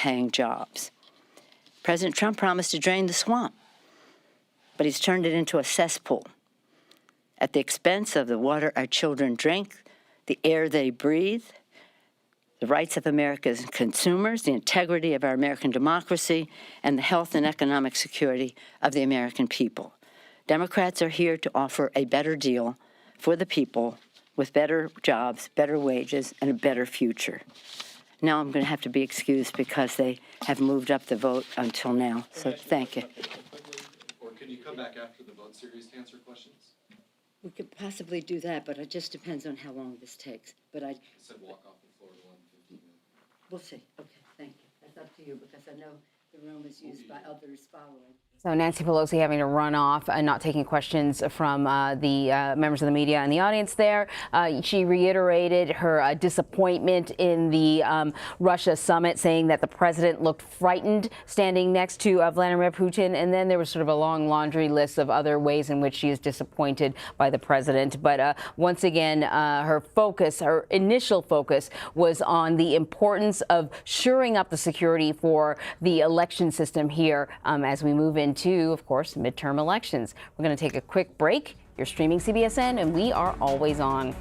high-paying jobs. President Trump promised to drain the swamp, but he's turned it into a cesspool at the expense of the water our children drink, the air they breathe, the rights of America's consumers, the integrity of our American democracy, and the health and economic security of the American people. Democrats are here to offer a better deal for the people with better jobs, better wages, and a better future. Now I'm going to have to be excused because they have moved up the vote until now. So thank you. Or can you come back after the vote series to answer questions? We could possibly do that, but it just depends on how long this takes. But I said walk off the floor to 1:15. We'll see. Okay, thank you. That's up to you because I know the room is used by others following. So Nancy Pelosi having to run off and not taking questions from the members of the media in the audience there. She reiterated her disappointment in the Russia summit, saying that the president looked frightened standing next to Vladimir Putin. And then there was sort of a long laundry list of other ways in which she is disappointed by the president. But once again, her initial focus was on the importance of shoring up the security for the election system here as we move into, of course, midterm elections. We're going to take a quick break. You're streaming CBSN, and we are always on.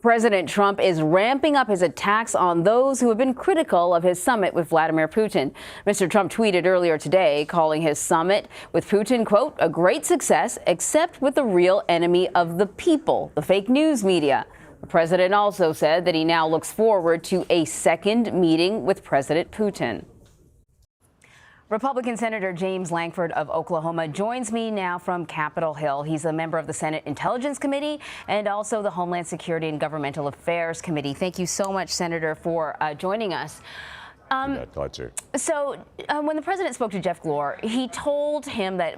President Trump is ramping up his attacks on those who have been critical of his summit with Vladimir Putin. Mr. Trump tweeted earlier today, calling his summit with Putin, quote, a great success, except with the real enemy of the people, the fake news media. The president also said that he now looks forward to a second meeting with President Putin. Republican Senator James Lankford of Oklahoma joins me now from Capitol Hill. He's a member of the Senate Intelligence Committee and also the Homeland Security and Governmental Affairs Committee. Thank you so much, Senator, for joining us. Glad to. So when the president spoke to Jeff Glor, he told him that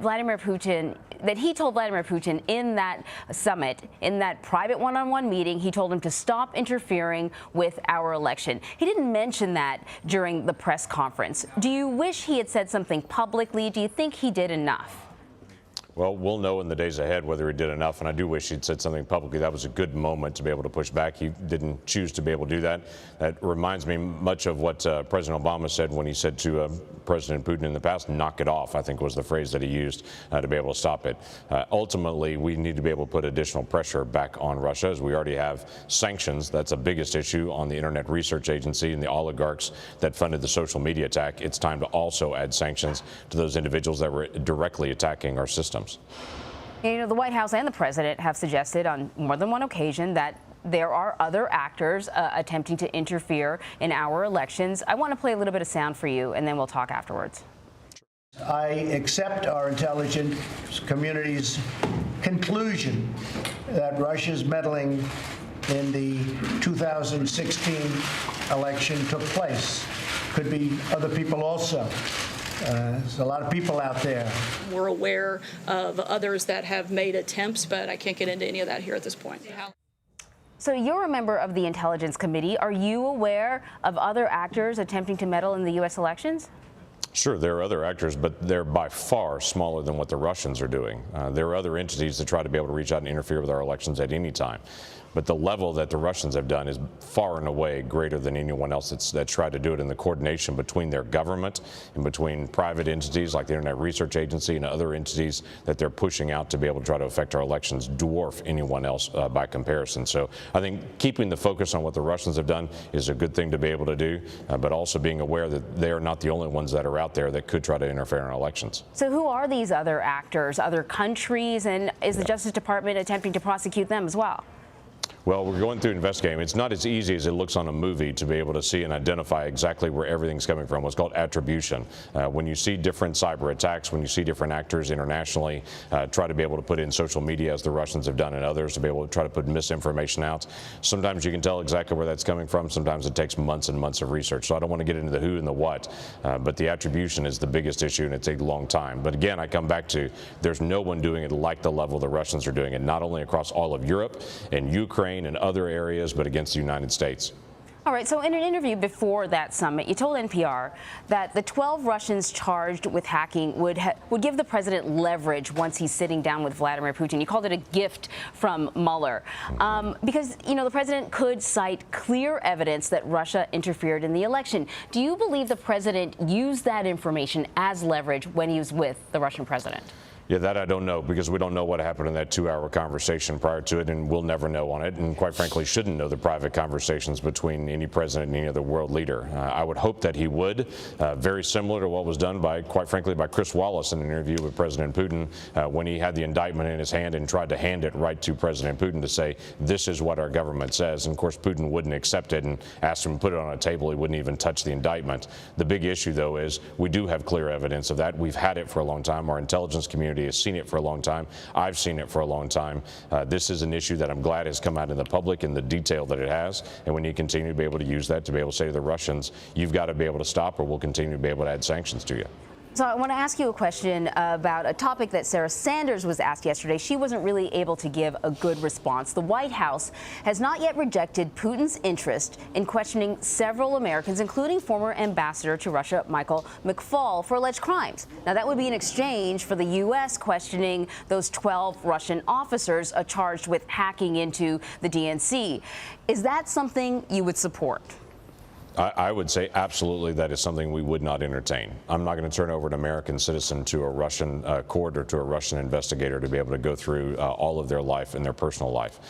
he told Vladimir Putin in that summit, in that private one-on-one meeting, he told him to stop interfering with our election. He didn't mention that during the press conference. Do you wish he had said something publicly? Do you think he did enough? Well, we'll know in the days ahead whether he did enough, and I do wish he'd said something publicly. That was a good moment to be able to push back. He didn't choose to be able to do that. That reminds me much of what President Obama said when he said to President Putin in the past, knock it off, I think was the phrase that he used to be able to stop it. Ultimately, we need to be able to put additional pressure back on Russia, as we already have sanctions. That's the biggest issue on the Internet Research Agency and the oligarchs that funded the social media attack. It's time to also add sanctions to those individuals that were directly attacking our systems. You know, the White House and the president have suggested on more than one occasion that there are other actors attempting to interfere in our elections. I want to play a little bit of sound for you, and then we'll talk afterwards. I accept our intelligence community's conclusion that Russia's meddling in the 2016 election took place. Could be other people also. There's a lot of people out there. We're aware of others that have made attempts, but I can't get into any of that here at this point. So you're a member of the Intelligence Committee. Are you aware of other actors attempting to meddle in the U.S. elections? Sure, there are other actors, but they're by far smaller than what the Russians are doing. There are other entities that try to be able to reach out and interfere with our elections at any time. But the level that the Russians have done is far and away greater than anyone else that's tried to do it, in the coordination between their government and between private entities like the Internet Research Agency and other entities that they're pushing out to be able to try to affect our elections dwarf anyone else by comparison. So I think keeping the focus on what the Russians have done is a good thing to be able to do, but also being aware that they are not the only ones that are out there that could try to interfere in our elections. So who are these other actors, other countries, and is the Justice Department attempting to prosecute them as well? Well, we're going through investigating. It's not as easy as it looks on a movie to be able to see and identify exactly where everything's coming from. What's called attribution. When you see different cyber attacks, when you see different actors internationally try to be able to put in social media, as the Russians have done, and others to be able to try to put misinformation out, sometimes you can tell exactly where that's coming from. Sometimes it takes months and months of research. So I don't want to get into the who and the what, but the attribution is the biggest issue, and it's a long time. But again, I come back to there's no one doing it like the level the Russians are doing it, not only across all of Europe and Ukraine and other areas, but against the United States. All right, so in an interview before that summit, you told NPR that the 12 Russians charged with hacking would give the president leverage once he's sitting down with Vladimir Putin. You called it a gift from Mueller. Because, you know, the president could cite clear evidence that Russia interfered in the election. Do you believe the president used that information as leverage when he was with the Russian president? Yeah, that I don't know, because we don't know what happened in that 2-hour conversation prior to it, and we'll never know on it, and quite frankly shouldn't know the private conversations between any president and any other world leader. I would hope that he would, very similar to what was done by, quite frankly, by Chris Wallace in an interview with President Putin when he had the indictment in his hand and tried to hand it right to President Putin to say, this is what our government says. And of course, Putin wouldn't accept it and asked him to put it on a table. He wouldn't even touch the indictment. The big issue, though, is we do have clear evidence of that. We've had it for a long time. Our intelligence community has seen it for a long time. I've seen it for a long time. This is an issue that I'm glad has come out in the public in the detail that it has. And we need to continue to be able to use that to be able to say to the Russians, you've got to be able to stop, or we'll continue to be able to add sanctions to you. So I want to ask you a question about a topic that Sarah Sanders was asked yesterday. She wasn't really able to give a good response. The White House has not yet rejected Putin's interest in questioning several Americans, including former ambassador to Russia, Michael McFaul, for alleged crimes. Now, that would be in exchange for the U.S. questioning those 12 Russian officers charged with hacking into the DNC. Is that something you would support? I would say absolutely that is something we would not entertain. I'm not going to turn over an American citizen to a Russian court or to a Russian investigator to be able to go through all of their life and their personal life.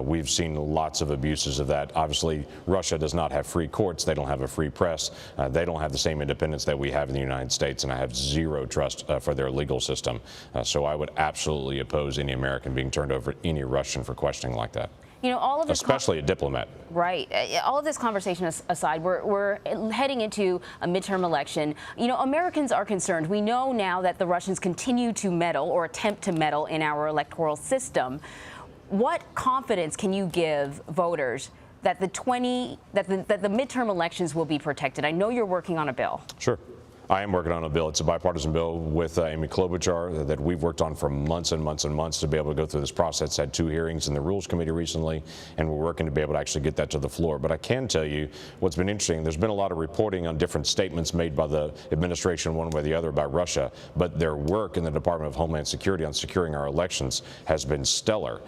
We've seen lots of abuses of that. Obviously, Russia does not have free courts. They don't have a free press. They don't have the same independence that we have in the United States, and I have zero trust for their legal system. So I would absolutely oppose any American being turned over to any Russian for questioning like that. You know, all of this, especially a diplomat. Right. All of this conversation aside, we're heading into a midterm election. You know, Americans are concerned. We know now that the Russians continue to meddle or attempt to meddle in our electoral system. What confidence can you give voters that the midterm elections will be protected? I know you're working on a bill. Sure. I am working on a bill. It's a bipartisan bill with Amy Klobuchar that we've worked on for months and months and months to be able to go through this process. Had 2 hearings in the Rules Committee recently, and we're working to be able to actually get that to the floor. But I can tell you what's been interesting. There's been a lot of reporting on different statements made by the administration one way or the other about Russia, but their work in the Department of Homeland Security on securing our elections has been stellar.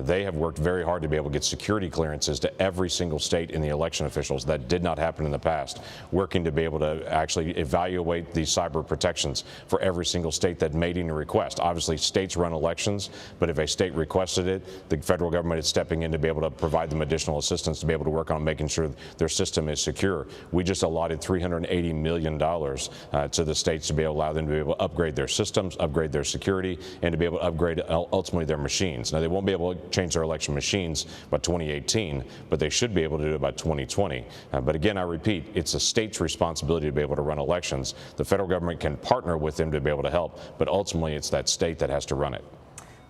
They have worked very hard to be able to get security clearances to every single state in the election officials. That did not happen in the past. Working to be able to actually evaluate the cyber protections for every single state that made any request. Obviously, states run elections, but if a state requested it, the federal government is stepping in to be able to provide them additional assistance to be able to work on making sure their system is secure. We just allotted $380 million to the states to be able to allow them to be able to upgrade their systems, upgrade their security, and to be able to upgrade ultimately their machines. Now, they won't be able to change their election machines by 2018, but they should be able to do it by 2020. But again, I repeat, it's the state's responsibility to be able to run elections. The federal government can partner with them to be able to help, but ultimately it's that state that has to run it.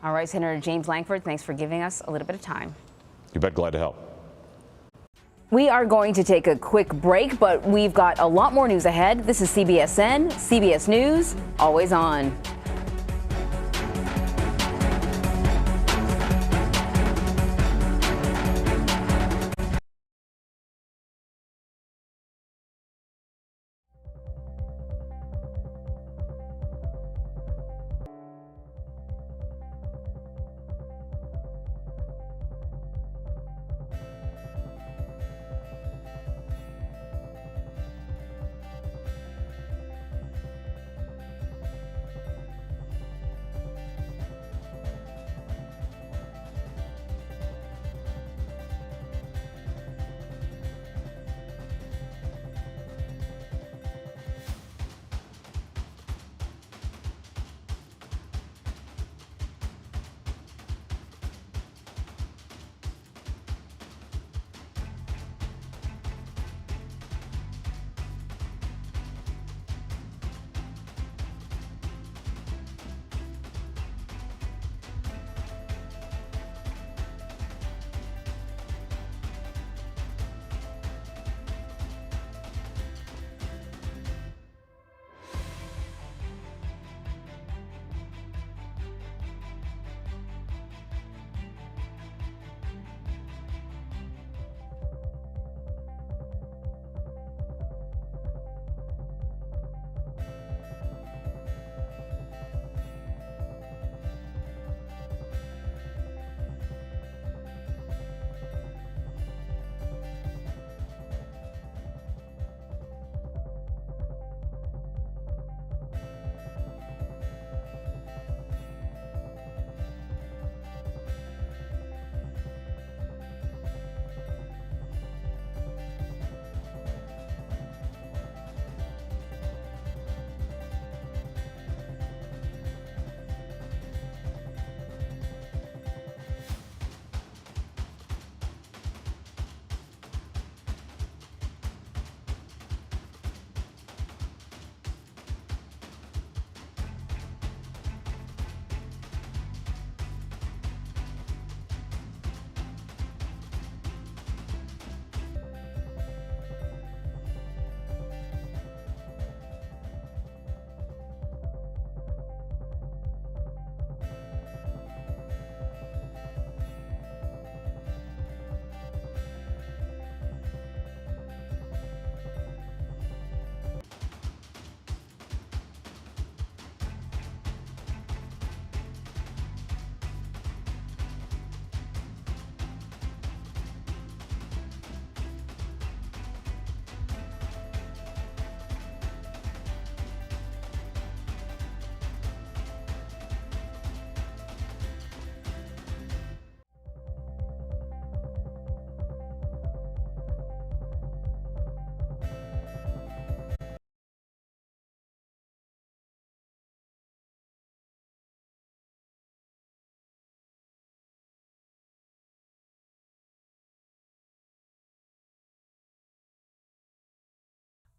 All right, Senator James Lankford, thanks for giving us a little bit of time. You bet, glad to help. We are going to take a quick break, but we've got a lot more news ahead. This is CBSN, CBS News, always on.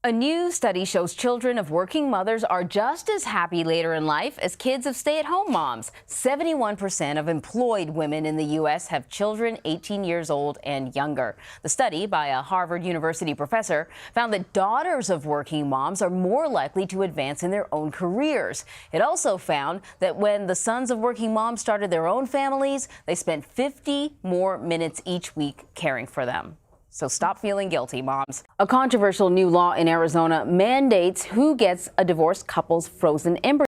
A new study shows children of working mothers are just as happy later in life as kids of stay-at-home moms. 71% of employed women in the U.S. have children 18 years old and younger. The study, by a Harvard University professor, found that daughters of working moms are more likely to advance in their own careers. It also found that when the sons of working moms started their own families, they spent 50 more minutes each week caring for them. So stop feeling guilty, moms. A controversial new law in Arizona mandates who gets a divorced couple's frozen embryo.